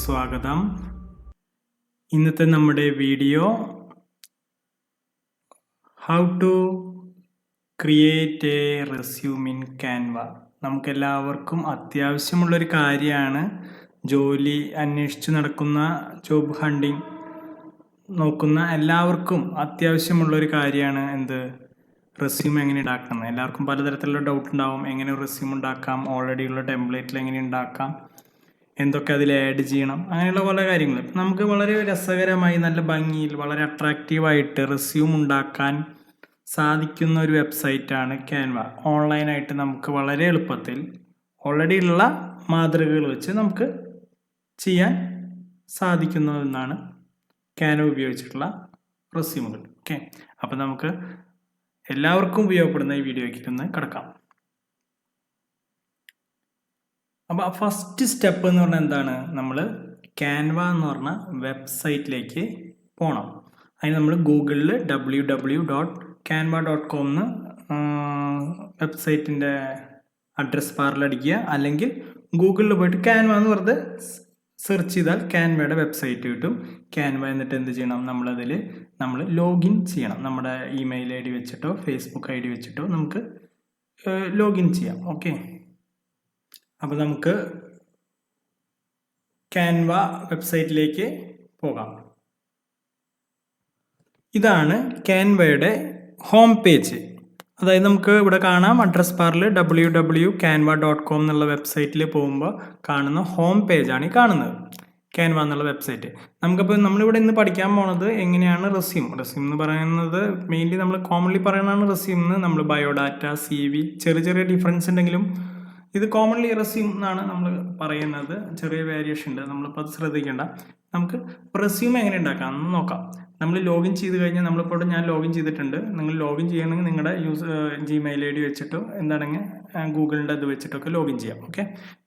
സ്വാഗതം. ഇന്നത്തെ നമ്മുടെ video how to create a resume in Canva. നമുക്കെല്ലാവർക്കും അത്യാവശ്യമുള്ളൊരു കാര്യമാണ്. ജോലി അന്വേഷിച്ച് നടക്കുന്ന, ജോബ് ഹണ്ടിങ് നോക്കുന്ന എല്ലാവർക്കും അത്യാവശ്യമുള്ളൊരു കാര്യമാണ് എന്ത്, റെസ്യൂം എങ്ങനെ ഉണ്ടാക്കണം. എല്ലാവർക്കും പലതരത്തിലുള്ള ഡൗട്ട് ഉണ്ടാവും. എങ്ങനെ റെസ്യൂം ഉണ്ടാക്കാം, ഓൾറെഡി ഉള്ള ടെംപ്ലേറ്റിൽ എങ്ങനെ ഉണ്ടാക്കാം, എന്തൊക്കെ അതിൽ ആഡ് ചെയ്യണം, അങ്ങനെയുള്ള പല കാര്യങ്ങൾ. നമുക്ക് വളരെ രസകരമായി നല്ല ഭംഗിയിൽ വളരെ അട്രാക്റ്റീവായിട്ട് റെസ്യൂം ഉണ്ടാക്കാൻ സാധിക്കുന്ന ഒരു വെബ്സൈറ്റാണ് ക്യാൻവ. ഓൺലൈനായിട്ട് നമുക്ക് വളരെ എളുപ്പത്തിൽ ഓൾറെഡി ഉള്ള മാതൃകകൾ വെച്ച് നമുക്ക് ചെയ്യാൻ സാധിക്കുന്ന ഒന്നാണ് ക്യാൻവ ഉപയോഗിച്ചിട്ടുള്ള റെസ്യൂമുകൾ. ഓക്കെ, അപ്പം നമുക്ക് എല്ലാവർക്കും ഉപയോഗപ്പെടുന്ന ഈ വീഡിയോയ്ക്ക് ഇരുന്ന് കിടക്കാം. അപ്പോൾ ഫസ്റ്റ് സ്റ്റെപ്പ് എന്ന് പറഞ്ഞാൽ എന്താണ്, നമ്മൾ ക്യാൻവ എന്ന് പറഞ്ഞ വെബ്സൈറ്റിലേക്ക് പോകണം. അതിന് നമ്മൾ ഗൂഗിളിൽ www.canva.com എന്ന് വെബ്സൈറ്റിൻ്റെ അഡ്രസ് ബാറിൽ അടിക്കുക, അല്ലെങ്കിൽ ഗൂഗിളിൽ പോയിട്ട് ക്യാൻവ എന്ന് വെറുതെ സെർച്ച് ചെയ്താൽ ക്യാൻവയുടെ വെബ്സൈറ്റ് കിട്ടും. ക്യാൻവ എന്നിട്ട് എന്ത് ചെയ്യണം, നമ്മൾ ലോഗിൻ ചെയ്യണം. നമ്മുടെ ഇമെയിൽ ID വെച്ചിട്ടോ ഫേസ്ബുക്ക് ID വെച്ചിട്ടോ നമുക്ക് ലോഗിൻ ചെയ്യാം. ഓക്കെ, അപ്പോൾ നമുക്ക് ക്യാൻവ വെബ്സൈറ്റിലേക്ക് പോകാം. ഇതാണ് ക്യാൻവയുടെ ഹോം പേജ്. അതായത് നമുക്ക് ഇവിടെ കാണാം, അഡ്രസ് ബാറിൽ www.canva.com എന്നുള്ള വെബ്സൈറ്റിൽ പോകുമ്പോൾ കാണുന്ന ഹോം പേജാണ് ഈ കാണുന്നത്, ക്യാൻവ എന്നുള്ള വെബ്സൈറ്റ്. നമുക്കപ്പോൾ നമ്മളിവിടെ ഇന്ന് പഠിക്കാൻ പോണത് എങ്ങനെയാണ് റെസ്യൂം എന്ന് പറയുന്നത്. മെയിൻലി നമ്മൾ കോമൺലി പറയുന്നതാണ് റെസ്യൂം എന്ന്. നമ്മൾ ബയോഡാറ്റ, CV, ചെറിയ ഡിഫറൻസ് ഉണ്ടെങ്കിലും ഇത് കോമൺലി റെസ്യൂം എന്നാണ് നമ്മൾ പറയുന്നത്. ചെറിയ വേരിയേഷൻ ഉണ്ട്, നമ്മളിപ്പോൾ അത് ശ്രദ്ധിക്കേണ്ട. നമുക്ക് റെസ്യൂം എങ്ങനെ ഉണ്ടാക്കാം എന്ന് നോക്കാം. നമ്മൾ ലോഗിൻ ചെയ്ത് കഴിഞ്ഞാൽ, നമ്മളിപ്പോൾ ഞാൻ ലോഗിൻ ചെയ്തിട്ടുണ്ട്. നിങ്ങൾ ലോഗിൻ ചെയ്യണമെങ്കിൽ നിങ്ങളുടെ Gmail ID വെച്ചിട്ടോ എന്താണെങ്കിൽ ഗൂഗിളിൻ്റെ ഇത് വെച്ചിട്ടൊക്കെ ലോഗിൻ ചെയ്യാം. ഓക്കെ,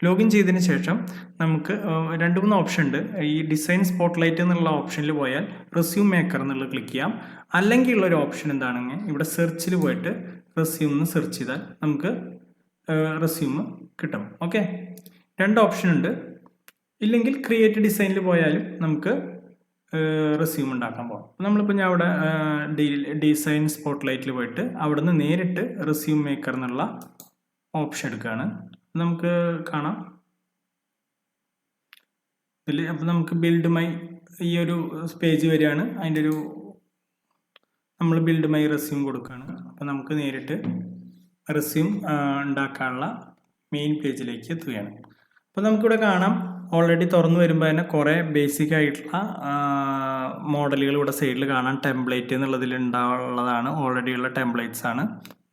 ലോഗിൻ ചെയ്തതിന് ശേഷം നമുക്ക് 2-3 ഓപ്ഷൻ ഉണ്ട്. ഈ ഡിസൈൻ സ്പോട്ട്ലൈറ്റ് എന്നുള്ള ഓപ്ഷനിൽ പോയാൽ റെസ്യൂം മേക്കർ എന്നുള്ളത് ക്ലിക്ക് ചെയ്യാം. അല്ലെങ്കിൽ ഉള്ളൊരു ഓപ്ഷൻ എന്താണെങ്കിൽ ഇവിടെ സെർച്ചിൽ പോയിട്ട് റെസ്യൂം എന്ന് സെർച്ച് ചെയ്താൽ നമുക്ക് റെസ്യൂം കിട്ടും. ഓക്കെ, 2 ഓപ്ഷൻ ഉണ്ട്. ഇല്ലെങ്കിൽ ക്രിയേറ്റ് ഡിസൈനിൽ പോയാലും നമുക്ക് റെസ്യൂം ഉണ്ടാക്കാൻ പോകാം. നമ്മളിപ്പോൾ ഞാൻ അവിടെ ഡിസൈൻ സ്പോട്ട്ലൈറ്റിൽ പോയിട്ട് അവിടെ നിന്ന് നേരിട്ട് റെസ്യൂം മേക്കർ എന്നുള്ള ഓപ്ഷൻ എടുക്കുകയാണ്. നമുക്ക് കാണാം ഇതിൽ. അപ്പോൾ നമുക്ക് ബിൽഡ് മൈ ഈ ഒരു പേജ് വരികയാണ്. അതിൻ്റെ നമ്മൾ ബിൽഡ് മൈ റെസ്യൂം കൊടുക്കുകയാണ്. അപ്പോൾ നമുക്ക് നേരിട്ട് റെസ്യൂം ഉണ്ടാക്കാനുള്ള മെയിൻ പേജിലേക്ക് എത്തുകയാണ്. അപ്പോൾ നമുക്കിവിടെ കാണാം, ഓൾറെഡി തുറന്നു വരുമ്പോൾ തന്നെ കുറേ ബേസിക് ആയിട്ടുള്ള മോഡലുകൾ ഇവിടെ സൈഡിൽ കാണാം. ടെംപ്ലേറ്റ് എന്നുള്ളതിൽ ഉണ്ടാവുള്ളതാണ്, ഓൾറെഡി ഉള്ള ടെംപ്ലേറ്റ്സ് ആണ്.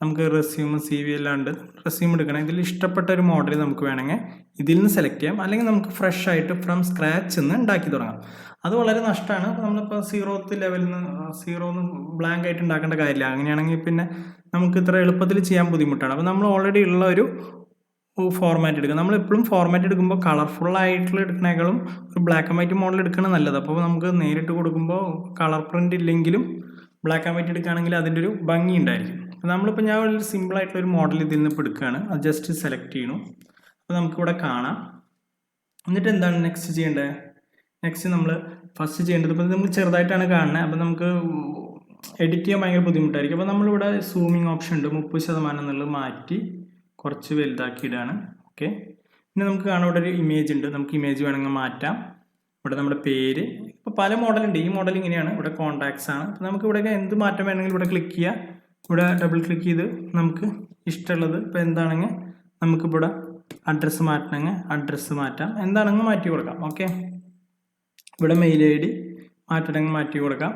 നമുക്ക് റെസ്യൂം CV എല്ലാം ഉണ്ട്. റെസ്യൂം എടുക്കണം. ഇതിൽ ഇഷ്ടപ്പെട്ട ഒരു മോഡൽ നമുക്ക് വേണമെങ്കിൽ ഇതിൽ നിന്ന് സെലക്ട് ചെയ്യാം, അല്ലെങ്കിൽ നമുക്ക് ഫ്രഷ് ആയിട്ട് ഫ്രം സ്ക്രാച്ച് നിന്ന് ഉണ്ടാക്കി തുടങ്ങാം. അത് വളരെ നഷ്ടമാണ്. നമ്മളിപ്പോൾ 0th ലെവലിൽ നിന്ന് ബ്ലാങ്ക് ആയിട്ട് ഉണ്ടാക്കേണ്ട കാര്യമില്ല. അങ്ങനെയാണെങ്കിൽ പിന്നെ നമുക്ക് ഇത്ര എളുപ്പത്തിൽ ചെയ്യാൻ ബുദ്ധിമുട്ടാണ്. അപ്പോൾ നമ്മൾ ഓൾറെഡി ഉള്ള ഒരു ഫോർമാറ്റ് എടുക്കുക. നമ്മളെപ്പോഴും ഫോർമാറ്റ് എടുക്കുമ്പോൾ കളർഫുൾ ആയിട്ടുള്ള എടുക്കണേക്കാളും ഒരു ബ്ലാക്ക് ആൻഡ് വൈറ്റ് മോഡൽ എടുക്കണം നല്ലത്. അപ്പോൾ നമുക്ക് നേരിട്ട് കൊടുക്കുമ്പോൾ കളർ പ്രിന്റ് ഇല്ലെങ്കിലും ബ്ലാക്ക് ആൻഡ് വൈറ്റ് എടുക്കുകയാണെങ്കിൽ അതിൻ്റെ ഒരു ഭംഗി ഉണ്ടായിരിക്കും. അപ്പോൾ നമ്മളിപ്പോൾ ഞാൻ ഒരു സിമ്പിൾ ആയിട്ടുള്ള ഒരു മോഡൽ ഇതിൽ നിന്ന് ഇപ്പോൾ എടുക്കുകയാണ്. അത് ജസ്റ്റ് സെലക്ട് ചെയ്യണം. അപ്പോൾ നമുക്കിവിടെ കാണാം. എന്നിട്ട് എന്താണ് നെക്സ്റ്റ് ചെയ്യേണ്ടത്? നെക്സ്റ്റ് നമ്മൾ ഫസ്റ്റ് ചെയ്യേണ്ടത്, ഇപ്പോൾ നമുക്ക് ചെറുതായിട്ടാണ് കാണുന്നത്, അപ്പോൾ നമുക്ക് എഡിറ്റ് ചെയ്യാൻ ഭയങ്കര ബുദ്ധിമുട്ടായിരിക്കും. അപ്പോൾ നമ്മളിവിടെ സൂമിങ് ഓപ്ഷൻ ഉണ്ട്, 30% എന്നുള്ളത് മാറ്റി കുറച്ച് വലുതാക്കിയിടാണ്. ഓക്കെ, പിന്നെ നമുക്ക് കാണാം ഇവിടെ ഒരു ഇമേജ് ഉണ്ട്. നമുക്ക് ഇമേജ് വേണമെങ്കിൽ മാറ്റാം. ഇവിടെ നമ്മുടെ പേര്, ഇപ്പോൾ പല മോഡലുണ്ട്. ഈ മോഡൽ ഇങ്ങനെയാണ്. ഇവിടെ കോൺടാക്ട്സ് ആണ്. അപ്പോൾ നമുക്ക് ഇവിടെ എന്ത് മാറ്റം വേണമെങ്കിലും ഇവിടെ ക്ലിക്ക് ചെയ്യുക. ഇവിടെ ഡബിൾ ക്ലിക്ക് ചെയ്ത് നമുക്ക് ഇഷ്ടമുള്ളത്, ഇപ്പോൾ എന്താണെങ്കിൽ നമുക്കിപ്പോൾ ഇവിടെ അഡ്രസ്സ് മാറ്റണമെങ്കിൽ അഡ്രസ്സ് മാറ്റാം, എന്താണെങ്കിൽ മാറ്റി കൊടുക്കാം. ഓക്കെ, ഇവിടെ മെയിൽ ID മാറ്റണമെങ്കിൽ മാറ്റി കൊടുക്കാം.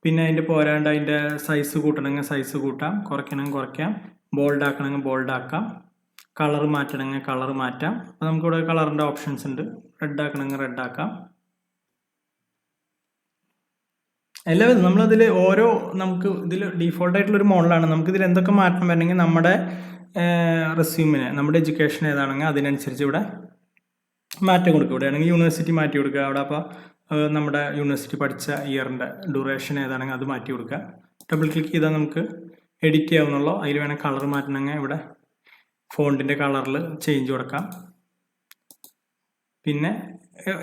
പിന്നെ അതിൻ്റെ പോരാണ്ട് അതിൻ്റെ സൈസ് കൂട്ടണമെങ്കിൽ സൈസ് കൂട്ടാം, കുറയ്ക്കണമെങ്കിൽ കുറയ്ക്കാം, ബോൾഡ് ആക്കണമെങ്കിൽ ബോൾഡ് ആക്കാം, കളർ മാറ്റണമെങ്കിൽ കളർ മാറ്റാം. അപ്പോൾ നമുക്കിവിടെ കളറിൻ്റെ ഓപ്ഷൻസ് ഉണ്ട്. റെഡ് ആക്കണമെങ്കിൽ റെഡ് ആക്കാം. എല്ലാവരും നമ്മളതിൽ നമുക്ക് ഇതിൽ ഡീഫോൾട്ട് ആയിട്ടുള്ളൊരു മോഡലാണ്. നമുക്കിതിൽ എന്തൊക്കെ മാറ്റം വരണമെങ്കിൽ നമ്മുടെ റെസ്യൂമിന്, നമ്മുടെ എഡ്യൂക്കേഷൻ ഏതാണെങ്കിൽ അതിനനുസരിച്ച് ഇവിടെ മാറ്റം കൊടുക്കുക. ഇവിടെ ആണെങ്കിൽ യൂണിവേഴ്സിറ്റി മാറ്റി കൊടുക്കുക. അവിടെ അപ്പോൾ നമ്മുടെ യൂണിവേഴ്സിറ്റി പഠിച്ച ഇയറിൻ്റെ ഡ്യൂറേഷൻ ഏതാണെങ്കിൽ അത് മാറ്റി കൊടുക്കുക. ഡബിൾ ക്ലിക്ക് ചെയ്താൽ നമുക്ക് എഡിറ്റ് ചെയ്യാവുന്നുള്ളൂ. അതിൽ വേണേൽ കളർ മാറ്റണമെങ്കിൽ ഇവിടെ ഫോണ്ടിൻ്റെ കളറിൽ ചേഞ്ച് കൊടുക്കാം. പിന്നെ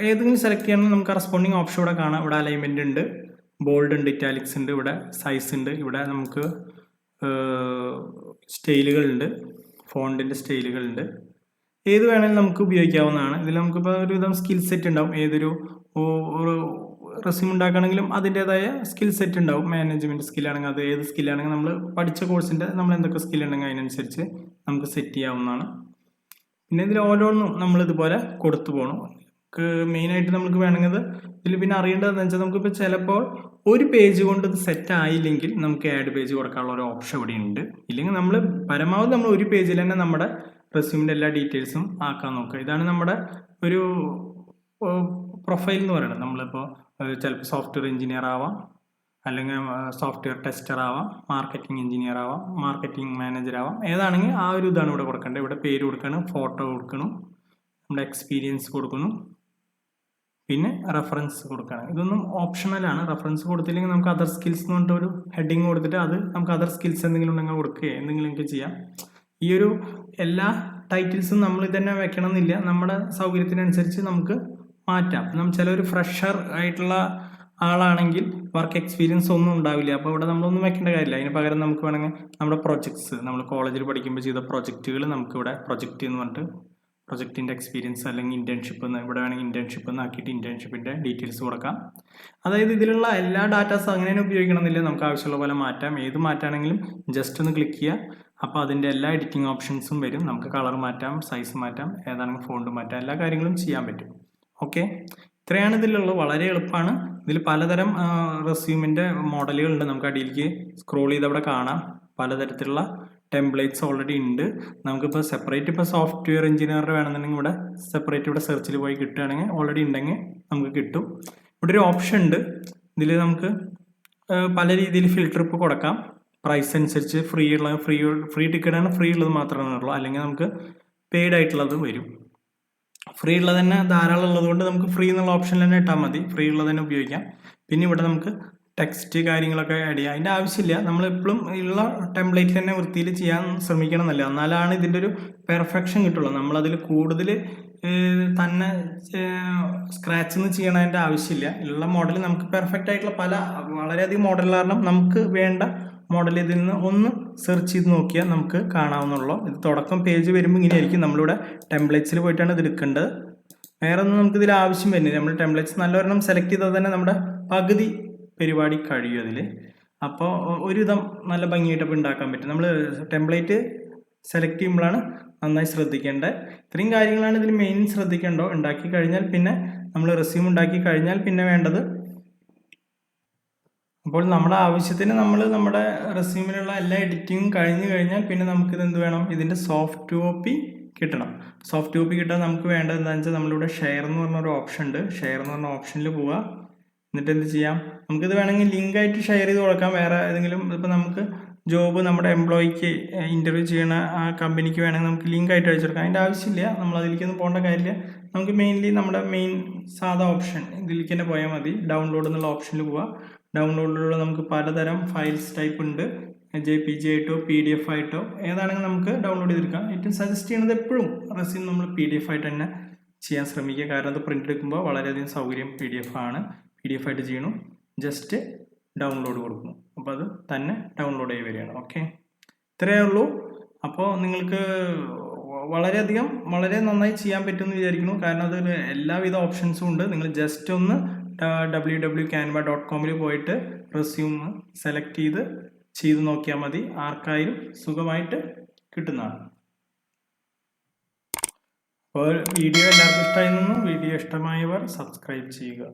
ഏതെങ്കിലും സെലക്ട് ചെയ്യണമെങ്കിൽ നമുക്ക് കറസ്പോണ്ടിങ് ഓപ്ഷൻ ഇവിടെ കാണാം. ഇവിടെ അലൈൻമെന്റ് ഉണ്ട്, ബോൾഡ് ഉണ്ട്, ഇറ്റാലിക്സ് ഉണ്ട്, ഇവിടെ സൈസ് ഉണ്ട്, ഇവിടെ നമുക്ക് സ്റ്റൈലുകളുണ്ട്, ഫോണ്ടിന്റെ സ്റ്റൈലുകളുണ്ട്. ഏത് വേണമെങ്കിലും നമുക്ക് ഉപയോഗിക്കാവുന്നതാണ്. ഇതിൽ നമുക്കിപ്പോൾ ഒരുവിധം സ്കിൽ സെറ്റ് ഉണ്ടാവും. ഏതൊരു റെസ്യൂം ഉണ്ടാക്കുകയാണെങ്കിലും അതിൻ്റെതായ സ്കിൽ സെറ്റ് ഉണ്ടാവും. മാനേജ്മെന്റ് സ്കില്ലാണെങ്കിൽ അത് ഏത് സ്കില്ലാണെങ്കിൽ നമ്മൾ പഠിച്ച കോഴ്സിൻ്റെ നമ്മൾ എന്തൊക്കെ സ്കിൽ ഉണ്ടെങ്കിൽ അതിനനുസരിച്ച് നമുക്ക് സെറ്റ് ചെയ്യാവുന്നതാണ്. പിന്നെ ഇതിൽ ഓരോന്നും നമ്മൾ ഇതുപോലെ കൊടുത്തു പോകണം. മെയിനായിട്ട് നമുക്ക് വേണമെങ്കിൽ ഇതിൽ പിന്നെ അറിയേണ്ടതെന്ന് വെച്ചാൽ നമുക്കിപ്പോൾ ചിലപ്പോൾ ഒരു പേജ് കൊണ്ട് ഇത് സെറ്റ് ആയില്ലെങ്കിൽ നമുക്ക് ആഡ് പേജ് കൊടുക്കാനുള്ള ഒരു ഓപ്ഷൻ ഇവിടെ ഉണ്ട്. ഇല്ലെങ്കിൽ നമ്മൾ പരമാവധി നമ്മൾ ഒരു പേജിൽ തന്നെ നമ്മുടെ റെസ്യൂമിൻ്റെ എല്ലാ ഡീറ്റെയിൽസും ആക്കാൻ നോക്കുക. ഇതാണ് നമ്മുടെ ഒരു പ്രൊഫൈൽ എന്ന് പറയുന്നത്. നമ്മളിപ്പോൾ ചിലപ്പോൾ സോഫ്റ്റ്വെയർ എഞ്ചിനീയർ ആവാം, അല്ലെങ്കിൽ സോഫ്റ്റ്വെയർ ടെസ്റ്റർ ആവാം, മാർക്കറ്റിംഗ് എഞ്ചിനീയർ ആവാം, മാർക്കറ്റിംഗ് മാനേജർ ആവാം. ഏതാണെങ്കിൽ ആ ഒരു ഇതാണ് ഇവിടെ കൊടുക്കേണ്ടത്. ഇവിടെ പേര് കൊടുക്കണം, ഫോട്ടോ കൊടുക്കണം, നമ്മുടെ എക്സ്പീരിയൻസ് കൊടുക്കുന്നു, പിന്നെ റെഫറൻസ് കൊടുക്കണം. ഇതൊന്നും ഓപ്ഷണലാണ്. റെഫറൻസ് കൊടുത്തില്ലെങ്കിൽ നമുക്ക് അതർ സ്കിൽസ് എന്ന് പറഞ്ഞിട്ട് ഒരു ഹെഡിങ് കൊടുത്തിട്ട് അത് നമുക്ക് അതർ സ്കിൽസ് എന്തെങ്കിലും ഉണ്ടെങ്കിൽ കൊടുക്കുകയോ എന്തെങ്കിലും ഒക്കെ ചെയ്യാം. ഈ ഒരു എല്ലാ ടൈറ്റിൽസും നമ്മൾ തന്നെ വെക്കണം എന്നില്ല, നമ്മുടെ സൗകര്യത്തിനനുസരിച്ച് നമുക്ക് മാറ്റാം. നമ്മൾ ചിലൊരു ഫ്രഷർ ആയിട്ടുള്ള ആളാണെങ്കിൽ വർക്ക് എക്സ്പീരിയൻസ് ഒന്നും ഉണ്ടാവില്ല, അപ്പോൾ ഇവിടെ നമ്മളൊന്നും വെക്കേണ്ട കാര്യമില്ല. അതിന് പകരം നമുക്ക് വേണമെങ്കിൽ നമ്മുടെ പ്രൊജക്ട്സ്, നമ്മൾ കോളേജിൽ പഠിക്കുമ്പോൾ ചെയ്ത പ്രൊജക്റ്റുകൾ നമുക്കിവിടെ പ്രൊജക്റ്റ് എന്ന് പറഞ്ഞിട്ട് പ്രൊജക്റ്റിൻ്റെ എക്സ്പീരിയൻസ് അല്ലെങ്കിൽ ഇന്റേൺഷിപ്പ് എന്ന് ഇവിടെ വേണമെങ്കിൽ ഇന്റേൺഷിപ്പ് എന്നാക്കിയിട്ട് ഇന്റേൺഷിപ്പിൻ്റെ ഡീറ്റെയിൽസ് കൊടുക്കാം. അതായത് ഇതിലുള്ള എല്ലാ ഡാറ്റാസും അങ്ങനെ തന്നെ ഉപയോഗിക്കണമെന്നില്ല, നമുക്ക് ആവശ്യമുള്ള പോലെ മാറ്റാം. ഏത് മാറ്റാണെങ്കിലും ജസ്റ്റ് ഒന്ന് ക്ലിക്ക് ചെയ്യുക, അപ്പോൾ അതിൻ്റെ എല്ലാ എഡിറ്റിംഗ് ഓപ്ഷൻസും വരും. നമുക്ക് കളർ മാറ്റാം, സൈസ് മാറ്റാം, ഏതാണെങ്കിൽ ഫോണ്ട് മാറ്റാം, എല്ലാ കാര്യങ്ങളും ചെയ്യാൻ പറ്റും. ഓക്കെ, ഇത്രയാണ് ഇതിലുള്ളത്. വളരെ എളുപ്പമാണ്. ഇതിൽ പലതരം റെസ്യൂമിൻ്റെ മോഡലുകളുണ്ട്. നമുക്ക് അടിയിലേക്ക് സ്ക്രോൾ ചെയ്ത് അവിടെ കാണാം. പലതരത്തിലുള്ള ടെംപ്ലേറ്റ്സ് ഓൾറെഡി ഉണ്ട്. നമുക്കിപ്പോൾ സെപ്പറേറ്റ് ഇപ്പോൾ സോഫ്റ്റ്വെയർ എഞ്ചിനീയർ വേണമെന്നുണ്ടെങ്കിൽ ഇവിടെ സെപ്പറേറ്റ് ഇവിടെ സെർച്ചിൽ പോയി കിട്ടുകയാണെങ്കിൽ ഓൾറെഡി ഉണ്ടെങ്കിൽ നമുക്ക് കിട്ടും. ഇവിടെ ഒരു ഓപ്ഷൻ ഉണ്ട്. ഇതിൽ നമുക്ക് പല രീതിയിൽ ഫിൽറ്റർ ഇപ്പോൾ കൊടുക്കാം. പ്രൈസ് അനുസരിച്ച് ഫ്രീ ടിക്കറ്റാണ്, ഫ്രീ ഉള്ളത് മാത്രമേ ഉള്ളൂ. അല്ലെങ്കിൽ നമുക്ക് പെയ്ഡ് ആയിട്ടുള്ളത് വരും. ഫ്രീ ഉള്ളത് തന്നെ ധാരാളം ഉള്ളത് കൊണ്ട് നമുക്ക് ഫ്രീ എന്നുള്ള ഓപ്ഷനിൽ തന്നെ ഇട്ടാൽ മതി. ഫ്രീ ഉള്ളത് തന്നെ ഉപയോഗിക്കാം. പിന്നെ ഇവിടെ നമുക്ക് ടെക്സ്റ്റ് കാര്യങ്ങളൊക്കെ ആഡ് ചെയ്യാം. അതിൻ്റെ ആവശ്യമില്ല. നമ്മളെപ്പോഴും ഉള്ള ടെംപ്ലേറ്റ് തന്നെ വൃത്തിയിൽ ചെയ്യാൻ ശ്രമിക്കണം എന്നല്ല, എന്നാലാണ് ഇതിൻ്റെ ഒരു പെർഫെക്ഷൻ കിട്ടുള്ളൂ. നമ്മളതിൽ കൂടുതൽ തന്നെ സ്ക്രാച്ചിൽ നിന്ന് ചെയ്യണതിൻ്റെ ആവശ്യമില്ല. ഉള്ള മോഡൽ നമുക്ക് പെർഫെക്റ്റ് ആയിട്ടുള്ള വളരെയധികം മോഡൽ കാരണം നമുക്ക് വേണ്ട മോഡൽ ഇതിൽ നിന്ന് ഒന്ന് സെർച്ച് ചെയ്ത് നോക്കിയാൽ നമുക്ക് കാണാവുന്നുള്ളൂ. ഇത് തുടക്കം പേജ് വരുമ്പോൾ ഇങ്ങനെയായിരിക്കും. നമ്മളിവിടെ ടെംപ്ലേറ്റ്സിൽ പോയിട്ടാണ് ഇത് എടുക്കേണ്ടത്. വേറെ ഒന്നും നമുക്ക് ഇതിൽ ആവശ്യം വരുന്നില്ല. നമ്മൾ ടെംപ്ലേറ്റ്സ് നല്ലൊരെണ്ണം സെലക്ട് ചെയ്താൽ തന്നെ നമ്മുടെ പകുതി പരിപാടി കഴിയും അതിൽ. അപ്പോൾ ഒരുവിധം നല്ല ഭംഗിയായിട്ടപ്പോൾ ഉണ്ടാക്കാൻ പറ്റും. നമ്മൾ ടെംപ്ലേറ്റ് സെലക്ട് ചെയ്യുമ്പോഴാണ് നന്നായി ശ്രദ്ധിക്കേണ്ടത്. ഇത്രയും കാര്യങ്ങളാണ് ഇതിൽ മെയിൻ ശ്രദ്ധിക്കേണ്ടോ. ഉണ്ടാക്കി കഴിഞ്ഞാൽ പിന്നെ നമ്മൾ റെസ്യൂം ഉണ്ടാക്കി കഴിഞ്ഞാൽ പിന്നെ വേണ്ടത്, അപ്പോൾ നമ്മുടെ ആവശ്യത്തിന് നമ്മൾ നമ്മുടെ റെസ്യൂമിലുള്ള എല്ലാ എഡിറ്റിങ്ങും കഴിഞ്ഞു കഴിഞ്ഞാൽ പിന്നെ നമുക്കിത് എന്ത് വേണം, ഇതിൻ്റെ സോഫ്റ്റ് കോപ്പി കിട്ടണം. സോഫ്റ്റ് കോപ്പി കിട്ടാൻ നമുക്ക് വേണ്ടത് എന്താണെന്ന് വെച്ചാൽ നമ്മളിവിടെ ഷെയർ എന്ന് പറഞ്ഞൊരു ഓപ്ഷൻ ഉണ്ട്. ഷെയർ എന്ന് പറഞ്ഞ ഓപ്ഷനിൽ പോവുക. എന്നിട്ട് എന്ത് ചെയ്യാം, നമുക്കിത് വേണമെങ്കിൽ ലിങ്കായിട്ട് ഷെയർ ചെയ്ത് കൊടുക്കാം. വേറെ ഏതെങ്കിലും ഇപ്പോൾ നമുക്ക് ജോബ് നമ്മുടെ എംപ്ലോയിക്ക് ഇൻ്റർവ്യൂ ചെയ്യണ ആ കമ്പനിക്ക് വേണമെങ്കിൽ നമുക്ക് ലിങ്കായിട്ട് അയച്ചു കൊടുക്കാം. അതിൻ്റെ ആവശ്യമില്ല, നമ്മൾ അതിലേക്കൊന്നും പോകേണ്ട കാര്യമില്ല. നമുക്ക് മെയിൻലി നമ്മുടെ മെയിൻ സാധാ ഓപ്ഷൻ ഇതിലേക്ക് തന്നെ പോയാൽ മതി. ഡൗൺലോഡ് എന്നുള്ള ഓപ്ഷനിൽ പോവുക. ഡൗൺലോഡിലൂടെ നമുക്ക് പലതരം ഫയൽസ് ടൈപ്പ് ഉണ്ട്. JPG ആയിട്ടോ PDF ആയിട്ടോ ഏതാണെങ്കിൽ നമുക്ക് ഡൗൺലോഡ് ചെയ്തെടുക്കാം. ഏറ്റവും സജസ്റ്റ് ചെയ്യുന്നത് എപ്പോഴും റെസ്യൂം നമ്മൾ PDF ആയിട്ട് തന്നെ ചെയ്യാൻ ശ്രമിക്കുക. കാരണം അത് പ്രിൻ്റ് എടുക്കുമ്പോൾ വളരെയധികം സൗകര്യം PDF ആണ്. PDF ആയിട്ട് ചെയ്യണം. ജസ്റ്റ് ഡൗൺലോഡ് കൊടുക്കുന്നു, അപ്പോൾ അത് തന്നെ ഡൗൺലോഡ് ആയി വരികയാണ്. ഓക്കെ, ഇത്രയേ ഉള്ളൂ. അപ്പോൾ നിങ്ങൾക്ക് വളരെ നന്നായി ചെയ്യാൻ പറ്റുമെന്ന് വിചാരിക്കുന്നു. കാരണം അതിൽ എല്ലാവിധ ഓപ്ഷൻസും ഉണ്ട്. നിങ്ങൾ ജസ്റ്റ് ഒന്ന് www.canva.com പോയിട്ട് റെസ്യൂം സെലക്ട് ചെയ്ത് നോക്കിയാൽ മതി. ആർക്കായാലും സുഖമായിട്ട് കിട്ടുന്നതാണ്. അപ്പോൾ വീഡിയോ എല്ലാവർക്കും ഇഷ്ടമായി. വീഡിയോ ഇഷ്ടമായവർ സബ്സ്ക്രൈബ് ചെയ്യുക.